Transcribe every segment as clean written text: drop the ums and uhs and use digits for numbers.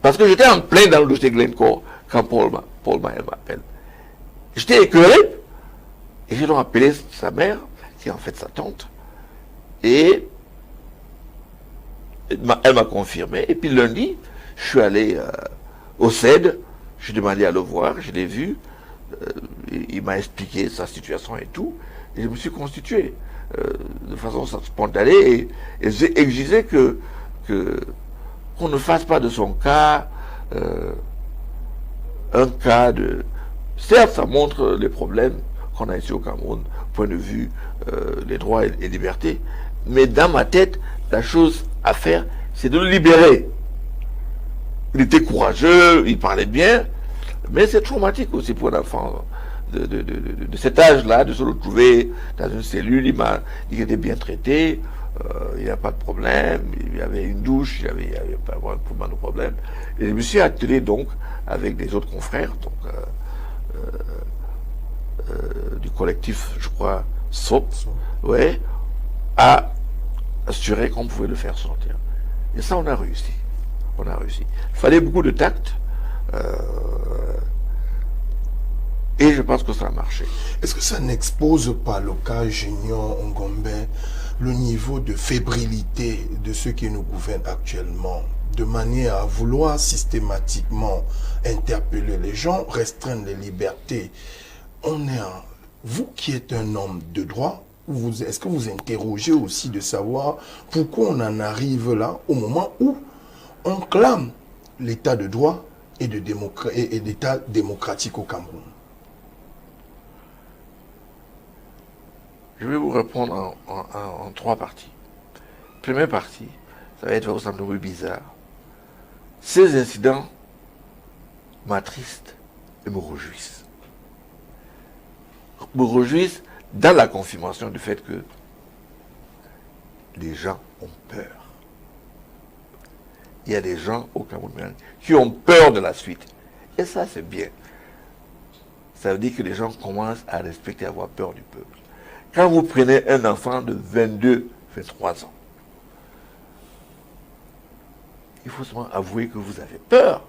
Parce que j'étais en plein dans le dossier Glencore quand Paul Maël m'appelle. J'étais écœuré et j'ai donc appelé sa mère, qui est en fait sa tante, et elle m'a confirmé. Et puis lundi, je suis allé au CED, j'ai demandé à le voir, je l'ai vu, il m'a expliqué sa situation et tout, et je me suis constitué de façon spontanée et j'ai exigé qu'on ne fasse pas de son cas un cas de... Certes, ça montre les problèmes qu'on a ici au Cameroun, point de vue des droits et libertés, mais dans ma tête, la chose à faire, c'est de le libérer. Il était courageux, il parlait bien, mais c'est traumatique aussi pour un enfant de cet âge-là, de se retrouver dans une cellule. Il était bien traité, il n'y a pas de problème, il y avait une douche, il n'y avait pas vraiment de problème. Et je me suis attelé donc avec des autres confrères, donc, du collectif, je crois, SOP, ouais, à assurer qu'on pouvait le faire sortir. Et ça, on a réussi. On a réussi. Il fallait beaucoup de tact. Et je pense que ça a marché. Est-ce que ça n'expose pas le cas Junior Ngombe, le niveau de fébrilité de ceux qui nous gouvernent actuellement, de manière à vouloir systématiquement interpeller les gens, restreindre les libertés? Vous qui êtes un homme de droit, est-ce que vous interrogez aussi de savoir pourquoi on en arrive là au moment où on clame l'état de droit et l'état démocratique au Cameroun? Je vais vous répondre en trois parties. Première partie, ça va être au centre bizarre. Ces incidents m'attristent et me réjouissent. Me réjouissent dans la confirmation du fait que les gens ont peur. Il y a des gens au Cameroun qui ont peur de la suite. Et ça, c'est bien. Ça veut dire que les gens commencent à respecter, à avoir peur du peuple. Quand vous prenez un enfant de 22, 23 ans, il faut seulement avouer que vous avez peur.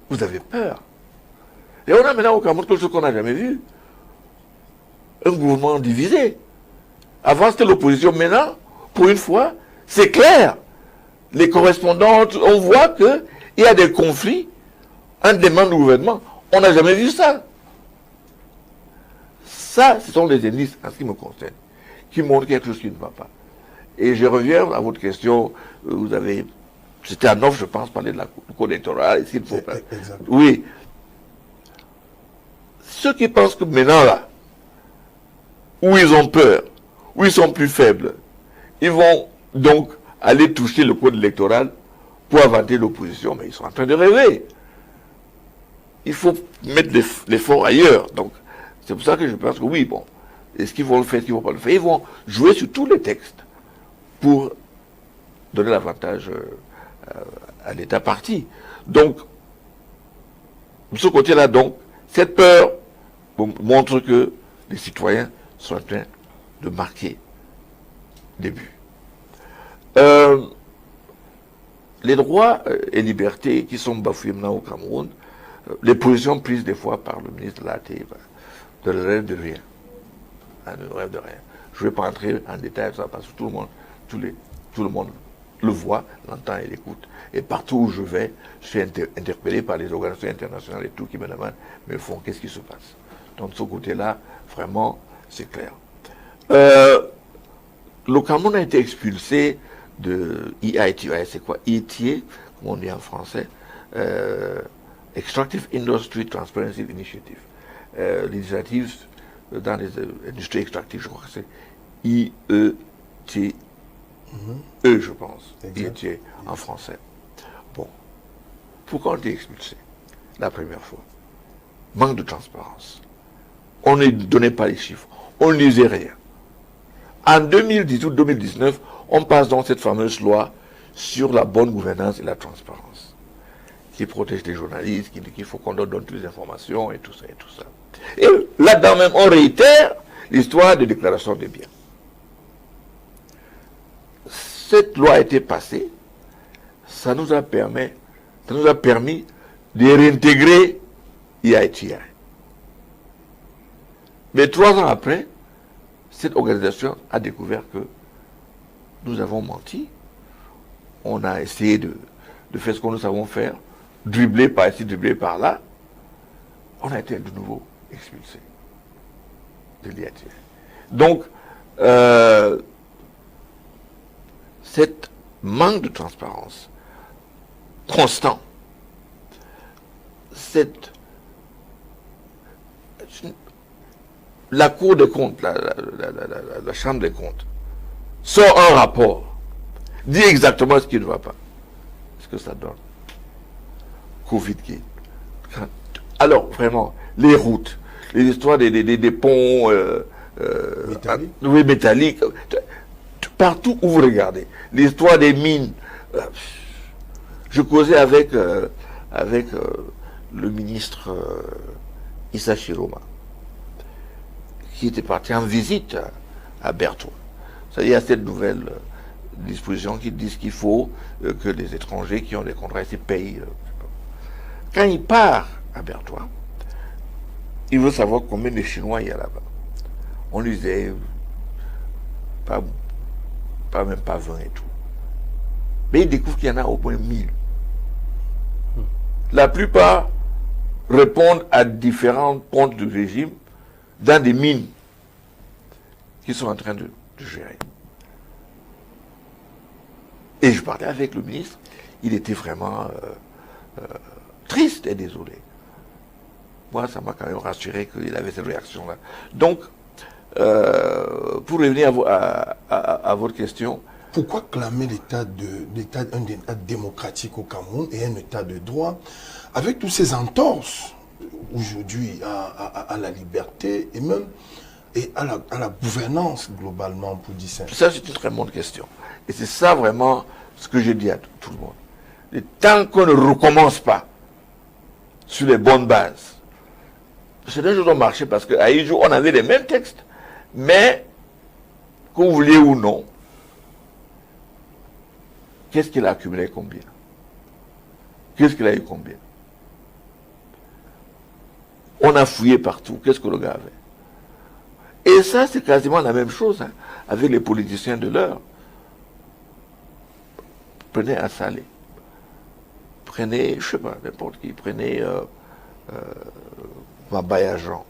Vous avez peur. Et on a maintenant au Cameroun quelque chose qu'on n'a jamais vu. Un gouvernement divisé. Avant, c'était l'opposition. Maintenant, pour une fois, c'est clair. Les correspondantes, on voit qu'il y a des conflits entre des membres du gouvernement. On n'a jamais vu ça. Ça, ce sont les indices, en ce qui me concerne, qui montrent quelque chose qui ne va pas. Et je reviens à votre question, vous avez... C'était à Neuf, je pense, parler de la code électorale, s'il faut pas. Oui. Ceux qui pensent que maintenant, là, où ils ont peur, où ils sont plus faibles, ils vont donc aller toucher le code électoral pour inventer l'opposition, mais ils sont en train de rêver. Il faut mettre l'effort ailleurs. Donc, c'est pour ça que je pense que oui, bon, est-ce qu'ils vont le faire, est-ce qu'ils ne vont pas le faire? Ils vont jouer sur tous les textes pour donner l'avantage à l'État parti. Donc, de ce côté-là, donc, cette peur montre que les citoyens sont en train de marquer des buts. Les droits et libertés qui sont bafoués maintenant au Cameroun, les positions prises des fois par le ministre de l'AT, ne rêve de rien. Ne rêve de rien. Je ne vais pas entrer en détail sur ça parce que tout le monde le voit, l'entend et l'écoute. Et partout où je vais, je suis interpellé par les organisations internationales et tout qui me demandent, mais au fond, qu'est-ce qui se passe? Donc de ce côté-là, vraiment, c'est clair. Le Cameroun a été expulsé de EITI, c'est quoi? EITI, comme on dit en français, Extractive Industry Transparency Initiative. L'initiative dans les industries extractives, je crois que c'est IETE, je pense. IETE en français. Bon. Pourquoi on a été expulsé la première fois? Manque de transparence. On ne donnait pas les chiffres. On ne lisait rien. En 2018-2019, on passe donc cette fameuse loi sur la bonne gouvernance et la transparence, qui protège les journalistes, qui dit qu'il faut qu'on leur donne toutes les informations et tout ça et tout ça. Et là-dedans même, on réitère l'histoire de déclaration des biens. Cette loi a été passée ça nous a permis de réintégrer IITI. Mais 3 ans après, cette organisation a découvert que nous avons menti. On a essayé de faire ce que nous savons faire, dribbler par ici, dribbler par là. On a été de nouveau expulsés de l'IITI. Donc, cette manque de transparence constant, la Cour des comptes, la Chambre des comptes, sort un rapport, dit exactement ce qui ne va pas. Ce que ça donne. Covid qui. Alors, vraiment, les routes, les histoires des ponts métalliques, partout où vous regardez, l'histoire des mines. Je causais avec le ministre Issa Chiroma, qui était parti en visite à Berthoud. Il y a cette nouvelle disposition qui dit qu'il faut que les étrangers qui ont des contrats ici payent. Quand il part à Berthoud, il veut savoir combien de Chinois il y a là-bas. On lui disait même pas 20 et tout. Mais il découvre qu'il y en a au moins 1000. La plupart répondent à différents comptes du régime dans des mines qu'ils sont en train de gérer. Et je parlais avec le ministre, il était vraiment triste et désolé. Moi, ça m'a quand même rassuré qu'il avait cette réaction-là. Donc, pour revenir à votre question. Pourquoi clamer un État démocratique au Cameroun et un État de droit avec toutes ces entorses aujourd'hui à la liberté et même à la gouvernance globalement pour dire ça? Ça, c'est une très bonne question. Et c'est ça vraiment ce que je dis à tout le monde. Et tant qu'on ne recommence pas sur les bonnes bases, c'est un jour de marcher parce qu'à Ijou, on avait les mêmes textes, mais que vous vouliez ou non, qu'est-ce qu'il a accumulé combien? Qu'est-ce qu'il a eu combien? On a fouillé partout. Qu'est-ce que le gars avait? Et ça, c'est quasiment la même chose avec les politiciens de l'heure. Prenez Assalé. Prenez, je sais pas, n'importe qui. Prenez Mabaya Jean.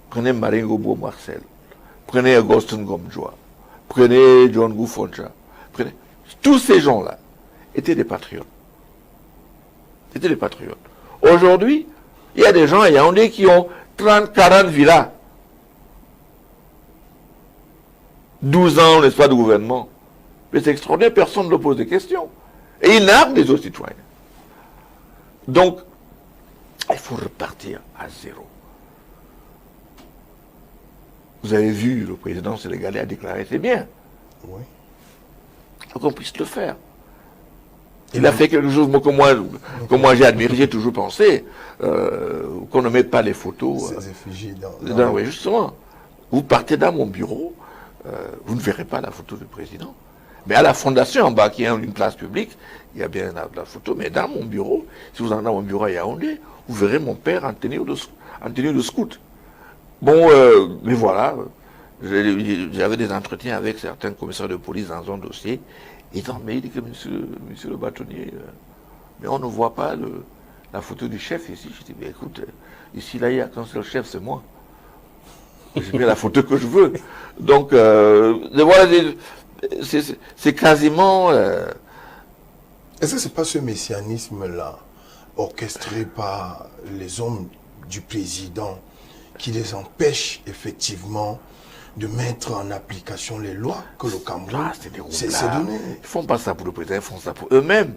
Prenez Maringobo Marcel. Prenez Augustin Gomjoa. Prenez John Goufoncha. Prenez. Tous ces gens-là étaient des patriotes. Étaient des patriotes. Aujourd'hui, il y a des gens à Yaoundé qui ont 30, 40 villas. 12 ans, n'est-ce pas, de gouvernement. Mais c'est extraordinaire, personne ne leur pose des questions. Et ils narguent les autres citoyens. Donc, il faut repartir à zéro. Vous avez vu, le président sénégalais a déclaré, c'est bien. Oui. Il faut qu'on puisse le faire. Il a fait quelque chose que moi j'ai admiré, j'ai toujours pensé, qu'on ne mette pas les photos. Ces effigies dans oui, justement. Vous partez dans mon bureau, vous ne verrez pas la photo du président. Mais à la fondation en bas, qui est une place publique, il y a bien la photo. Mais dans mon bureau, si vous en avez dans mon bureau à Yaoundé, vous verrez mon père en tenue de scout. Bon, mais voilà, j'avais des entretiens avec certains commissaires de police dans un dossier. Et mais il dit que monsieur le bâtonnier, mais on ne voit pas la photo du chef ici. Je dis, mais écoute, ici, là, il n'y a qu'un seul chef, c'est moi. J'ai pris la photo que je veux. Donc, voilà, c'est quasiment... Est-ce que ce n'est pas ce messianisme-là, orchestré par les hommes du président, qui les empêche effectivement de mettre en application les lois que le Cameroun c'est donné. Ils ne font pas ça pour le président, ils font ça pour eux-mêmes.